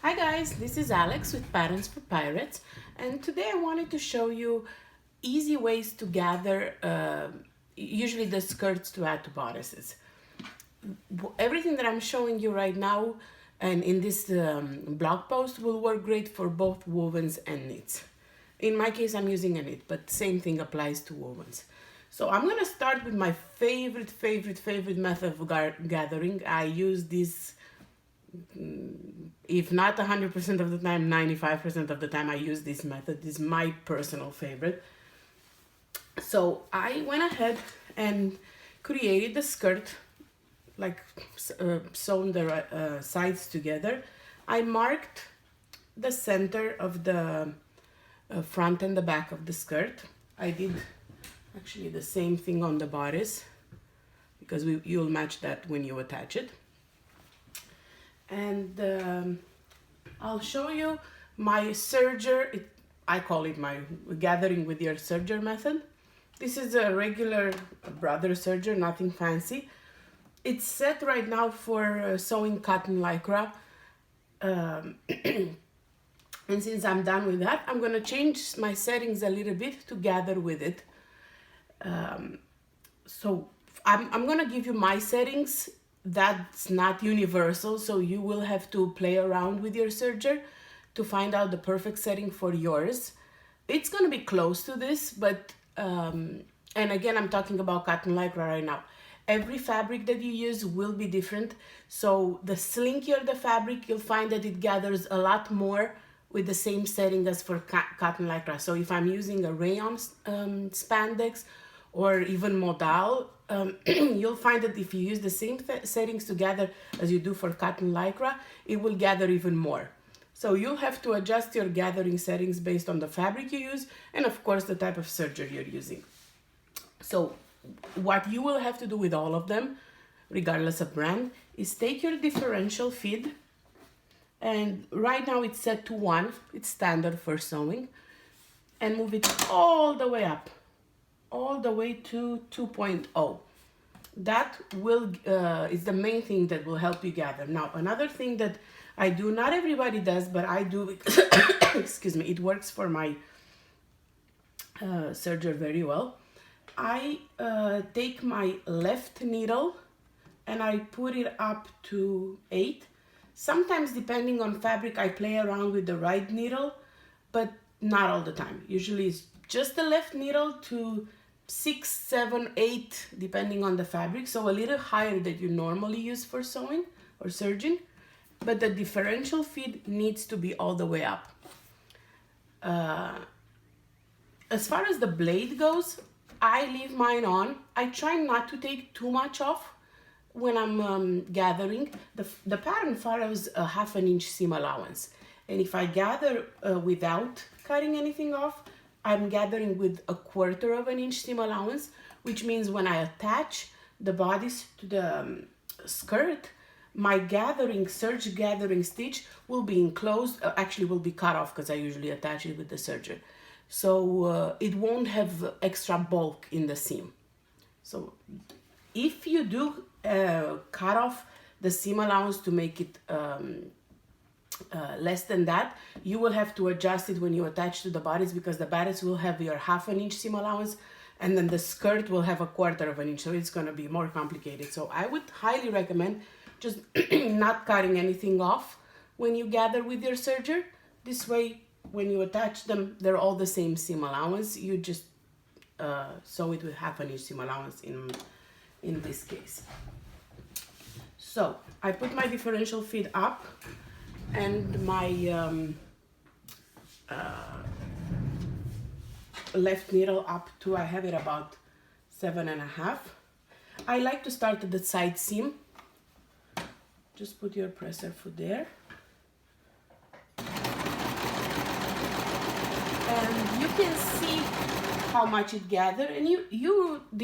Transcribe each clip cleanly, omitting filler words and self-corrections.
Hi guys, this is Alex with Patterns for Pirates, and today I wanted to show you easy ways to gather usually the skirts to add to bodices. Everything that I'm showing you right now and in this blog post will work great for both wovens and knits. In my case I'm using a knit, but same thing applies to wovens. So I'm gonna start with my favorite method of gathering. I use this if not 100% of the time, 95% of the time I use this method. This is my personal favorite. So I went ahead and created the skirt, like sewn the sides together. I marked the center of the front and the back of the skirt. I did actually the same thing on the bodice because you'll match that when you attach it. And I'll show you my serger. I call it my gathering with your serger method. This is a regular brother serger, nothing fancy. It's set right now for sewing cotton lycra. And since I'm done with that, I'm gonna change my settings a little bit to gather with it. So I'm gonna give you my settings. That's not universal, so you will have to play around with your serger to find out the perfect setting for yours. It's going to be close to this, but and again, I'm talking about cotton lycra right now. Every fabric that you use will be different, so the slinkier the fabric, you'll find that it gathers a lot more with the same setting as for cotton lycra. So if I'm using a rayon spandex or even modal, you'll find that if you use the same settings together as you do for cotton lycra, it will gather even more. So you'll have to adjust your gathering settings based on the fabric you use and of course the type of serger you're using. So what you will have to do with all of them, regardless of brand, is take your differential feed, and right now it's set to 1, it's standard for sewing, and move it all the way up, all the way to 2.0. That will is the main thing that will help you gather. Now, another thing that I do, not everybody does, but I do because excuse me, it works for my serger very well. I take my left needle and I put it up to 8. Sometimes, depending on fabric, I play around with the right needle, but not all the time. Usually it's just the left needle to 6, 7, 8, depending on the fabric. So a little higher than you normally use for sewing or serging, but the differential feed needs to be all the way up. As far as the blade goes, I leave mine on. I try not to take too much off when I'm gathering. The pattern follows a 1/2 inch seam allowance. And if I gather without cutting anything off, I'm gathering with 1/4 inch seam allowance, which means when I attach the bodice to the skirt, my serge gathering stitch will be enclosed, actually will be cut off because I usually attach it with the serger. So it won't have extra bulk in the seam. So if you do cut off the seam allowance to make it less than that, you will have to adjust it when you attach to the bodice, because the bodice will have your 1/2 inch seam allowance and then the skirt will have 1/4 inch, so it's going to be more complicated. So I would highly recommend just not cutting anything off when you gather with your serger. This way, when you attach them, they're all the same seam allowance. You just sew it with 1/2 inch seam allowance in this case. So I put my differential feed up and my left needle up to, I have it about 7.5. I like to start at the side seam. Just put your presser foot there. And you can see how much it gathers, and you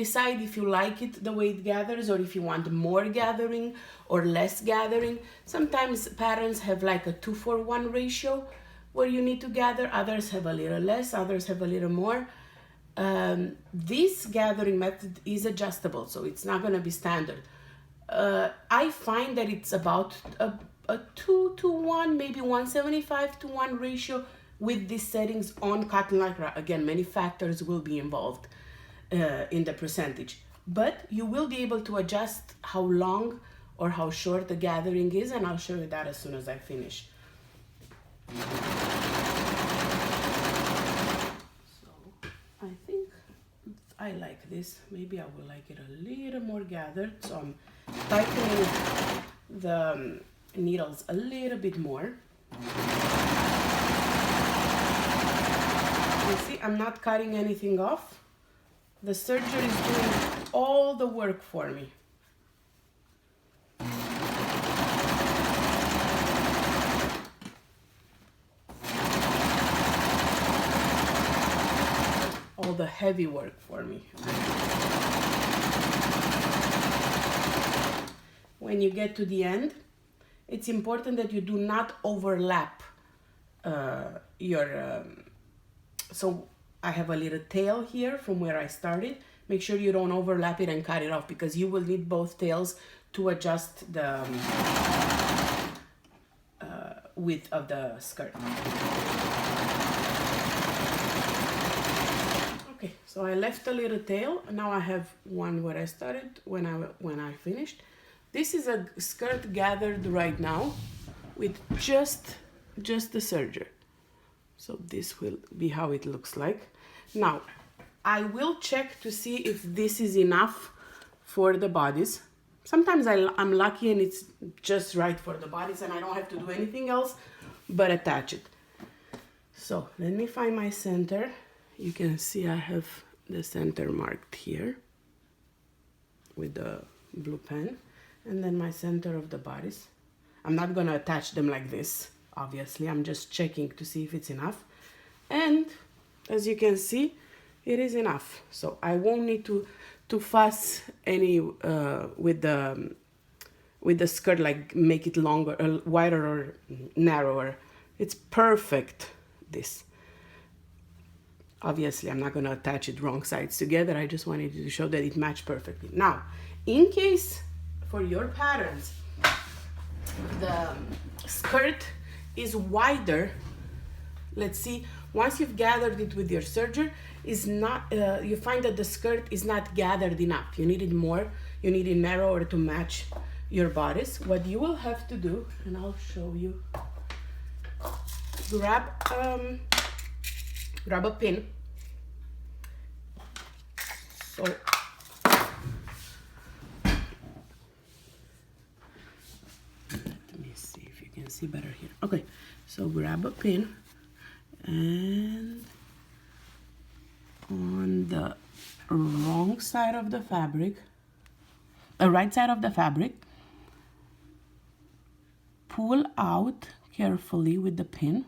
decide if you like it the way it gathers or if you want more gathering or less gathering. Sometimes patterns have like a 2:1 ratio where you need to gather, others have a little less, others have a little more. This gathering method is adjustable, so it's not going to be standard. I find that it's about a 2-to-1, maybe 175-to-1 ratio with these settings on cotton lycra. Again, many factors will be involved in the percentage, but you will be able to adjust how long or how short the gathering is, and I'll show you that as soon as I finish. So I think I like this. Maybe I will like it a little more gathered, so I'm tightening the needles a little bit more. You see, I'm not cutting anything off. The serger is doing all the work for me. All the heavy work for me. When you get to the end, it's important that you do not overlap so I have a little tail here from where I started. Make sure you don't overlap it and cut it off, because you will need both tails to adjust the width of the skirt. Okay, so I left a little tail. Now I have one where I started when I finished. This is a skirt gathered right now with just the serger. So this will be how it looks like. Now, I will check to see if this is enough for the bodice. Sometimes I'm lucky and it's just right for the bodice and I don't have to do anything else but attach it. So let me find my center. You can see I have the center marked here with the blue pen, and then my center of the bodice. I'm not gonna attach them like this, obviously. I'm just checking to see if it's enough. And as you can see, it is enough. So I won't need to fuss any with the skirt, like make it longer, wider or narrower. It's perfect, this. Obviously, I'm not gonna attach it wrong sides together. I just wanted to show that it matched perfectly. Now, in case for your patterns, the skirt is wider, let's see, once you've gathered it with your serger, is not you find that the skirt is not gathered enough. You need it more, you need it narrower to match your bodice. What you will have to do, and I'll show you, grab a pin. So let me see if you can see better here. Okay, so grab a pin, and on the wrong side of the fabric, right side of the fabric, pull out carefully with the pin.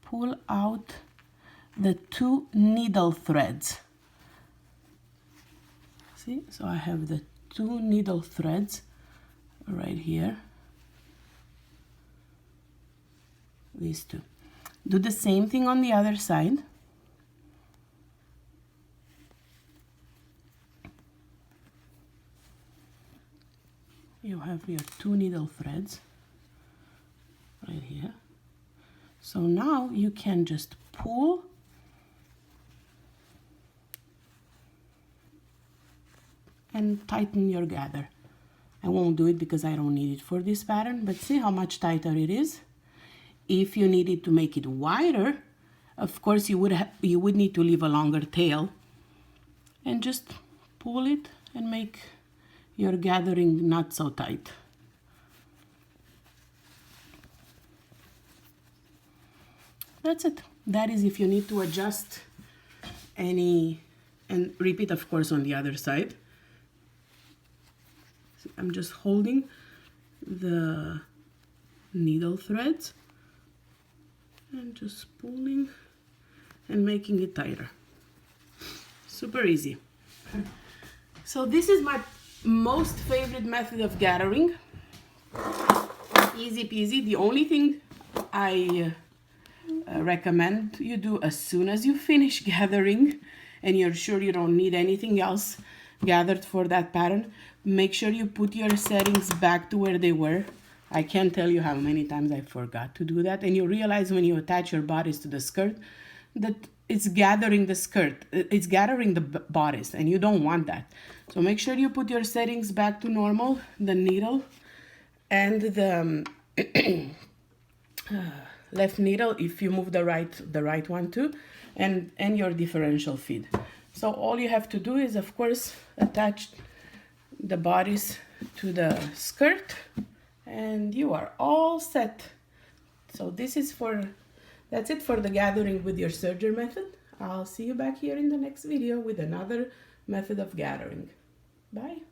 Pull out the 2 needle threads. See, so I have the 2 needle threads right here. These 2. Do the same thing on the other side. You have your 2 needle threads right here. So now you can just pull and tighten your gather. I won't do it because I don't need it for this pattern, but see how much tighter it is. If you needed to make it wider, of course you would need to leave a longer tail and just pull it and make your gathering not so tight. That's it. That is if you need to adjust any, and repeat of course on the other side. So I'm just holding the needle threads and just pulling and making it tighter. Super easy. So this is my most favorite method of gathering. Easy peasy. The only thing I recommend you do as soon as you finish gathering and you're sure you don't need anything else, gathered for that pattern. Make sure you put your settings back to where they were. I can't tell you how many times I forgot to do that. And you realize when you attach your bodice to the skirt that it's gathering the skirt, it's gathering the bodice, and you don't want that. So make sure you put your settings back to normal, the needle and the left needle if you move the right one too, and your differential feed. So all you have to do is, of course, attach the bodice to the skirt and you are all set. So that's it for the gathering with your serger method. I'll see you back here in the next video with another method of gathering. Bye.